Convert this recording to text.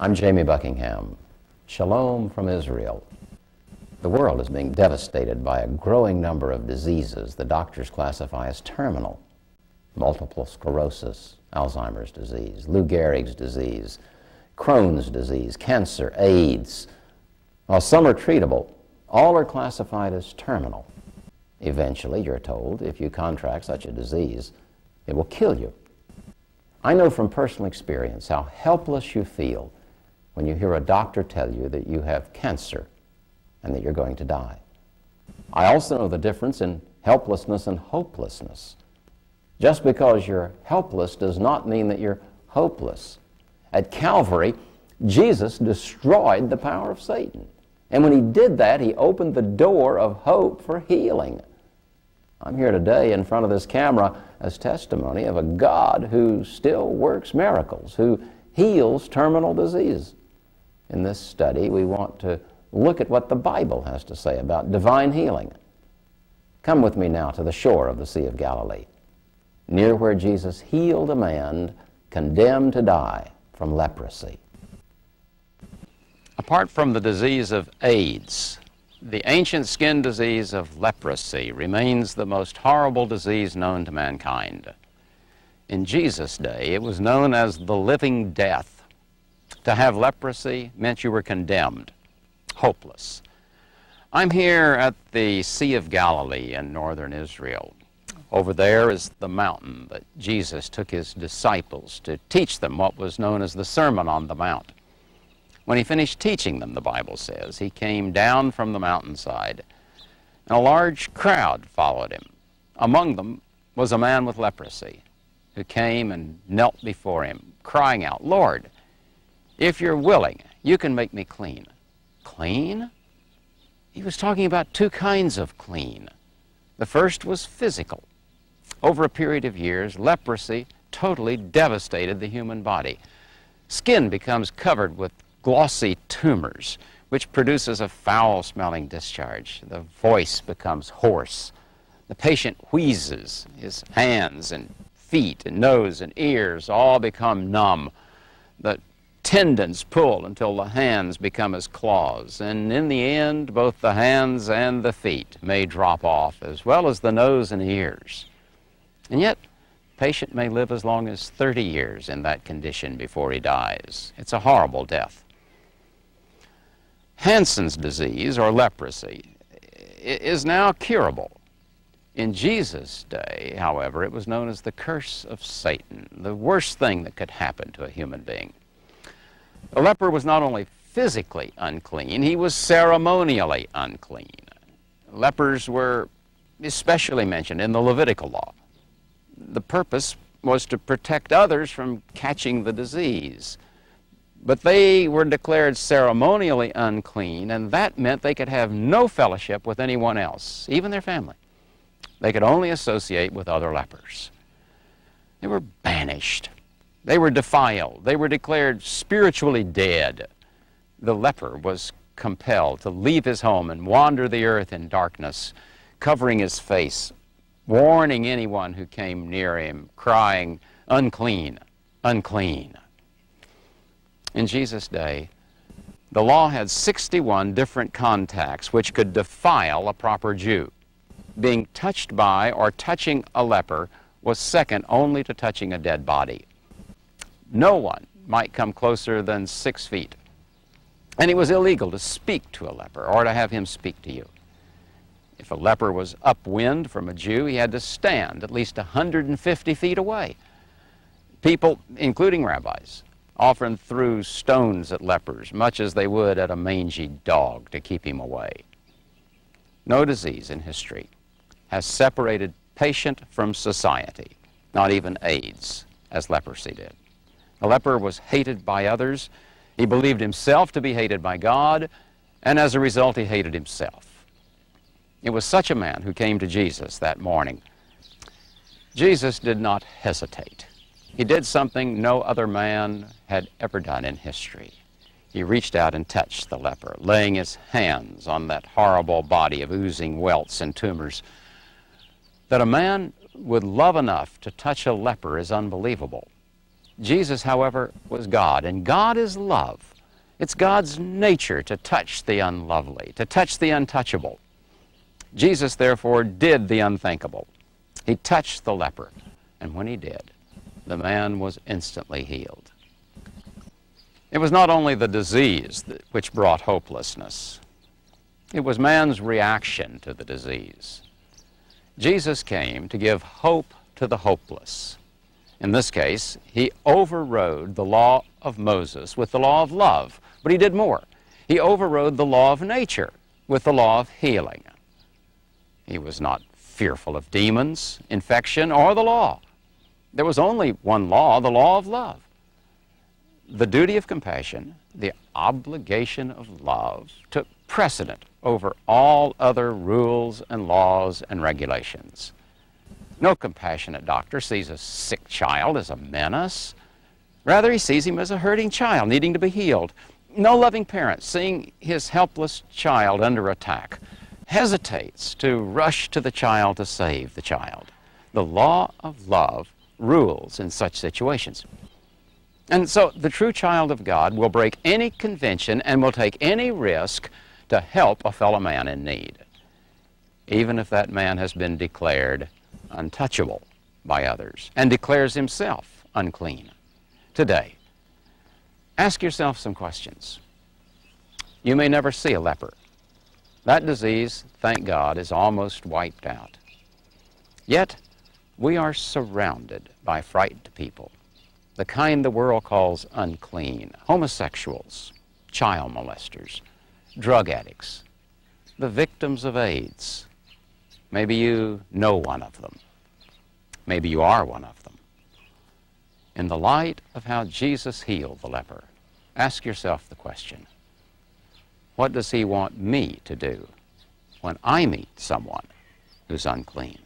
I'm Jamie Buckingham. Shalom from Israel. The world is being devastated by a growing number of diseases the doctors classify as terminal. Multiple sclerosis, Alzheimer's disease, Lou Gehrig's disease, Crohn's disease, cancer, AIDS. While some are treatable, all are classified as terminal. Eventually, you're told, if you contract such a disease, it will kill you. I know from personal experience how helpless you feel when you hear a doctor tell you that you have cancer and that you're going to die. I also know the difference in helplessness and hopelessness. Just because you're helpless does not mean that you're hopeless. At Calvary, Jesus destroyed the power of Satan. And when he did that, he opened the door of hope for healing. I'm here today in front of this camera as testimony of a God who still works miracles, who heals terminal disease. In this study, we want to look at what the Bible has to say about divine healing. Come with me now to the shore of the Sea of Galilee, near where Jesus healed a man condemned to die from leprosy. Apart from the disease of AIDS, the ancient skin disease of leprosy remains the most horrible disease known to mankind. In Jesus' day, it was known as the living death. To have leprosy meant you were condemned, hopeless. I'm here at the Sea of Galilee in northern Israel. Over there is the mountain that Jesus took his disciples to teach them what was known as the Sermon on the Mount. When he finished teaching them, the Bible says, he came down from the mountainside, and a large crowd followed him. Among them was a man with leprosy, who came and knelt before him, crying out, "Lord, if you're willing, you can make me clean." Clean? He was talking about two kinds of clean. The first was physical. Over a period of years, leprosy totally devastated the human body. Skin becomes covered with glossy tumors, which produces a foul-smelling discharge. The voice becomes hoarse. The patient wheezes. His hands and feet and nose and ears all become numb. The tendons pull until the hands become as claws, and in the end, both the hands and the feet may drop off, as well as the nose and ears. And yet, the patient may live as long as 30 years in that condition before he dies. It's a horrible death. Hansen's disease, or leprosy, is now curable. In Jesus' day, however, it was known as the curse of Satan, the worst thing that could happen to a human being. The leper was not only physically unclean, he was ceremonially unclean. Lepers were especially mentioned in the Levitical law. The purpose was to protect others from catching the disease. But they were declared ceremonially unclean, and that meant they could have no fellowship with anyone else, even their family. They could only associate with other lepers. They were banished. They were defiled. They were declared spiritually dead. The leper was compelled to leave his home and wander the earth in darkness, covering his face, warning anyone who came near him, crying, "Unclean, unclean." In Jesus' day, the law had 61 different contacts which could defile a proper Jew. Being touched by or touching a leper was second only to touching a dead body. No one might come closer than 6 feet. And it was illegal to speak to a leper or to have him speak to you. If a leper was upwind from a Jew, he had to stand at least 150 feet away. People, including rabbis, often threw stones at lepers, much as they would at a mangy dog, to keep him away. No disease in history has separated patient from society, not even AIDS, as leprosy did. The leper was hated by others. He believed himself to be hated by God, and as a result, he hated himself. It was such a man who came to Jesus that morning. Jesus did not hesitate. He did something no other man had ever done in history. He reached out and touched the leper, laying his hands on that horrible body of oozing welts and tumors. That a man would love enough to touch a leper is unbelievable. Jesus, however, was God, and God is love. It's God's nature to touch the unlovely, to touch the untouchable. Jesus, therefore, did the unthinkable. He touched the leper, and when he did, the man was instantly healed. It was not only the disease which brought hopelessness. It was man's reaction to the disease. Jesus came to give hope to the hopeless. In this case, he overrode the law of Moses with the law of love, but he did more. He overrode the law of nature with the law of healing. He was not fearful of demons, infection, or the law. There was only one law, the law of love. The duty of compassion, the obligation of love, took precedent over all other rules and laws and regulations. No compassionate doctor sees a sick child as a menace. Rather, he sees him as a hurting child needing to be healed. No loving parent, seeing his helpless child under attack, hesitates to rush to the child to save the child. The law of love rules in such situations. And so the true child of God will break any convention and will take any risk to help a fellow man in need, even if that man has been declared untouchable by others and declares himself unclean. Today, ask yourself some questions. You may never see a leper. That disease, thank God, is almost wiped out. Yet, we are surrounded by frightened people, the kind the world calls unclean, homosexuals, child molesters, drug addicts, the victims of AIDS. Maybe you know one of them. Maybe you are one of them. In the light of how Jesus healed the leper, ask yourself the question, what does he want me to do when I meet someone who's unclean?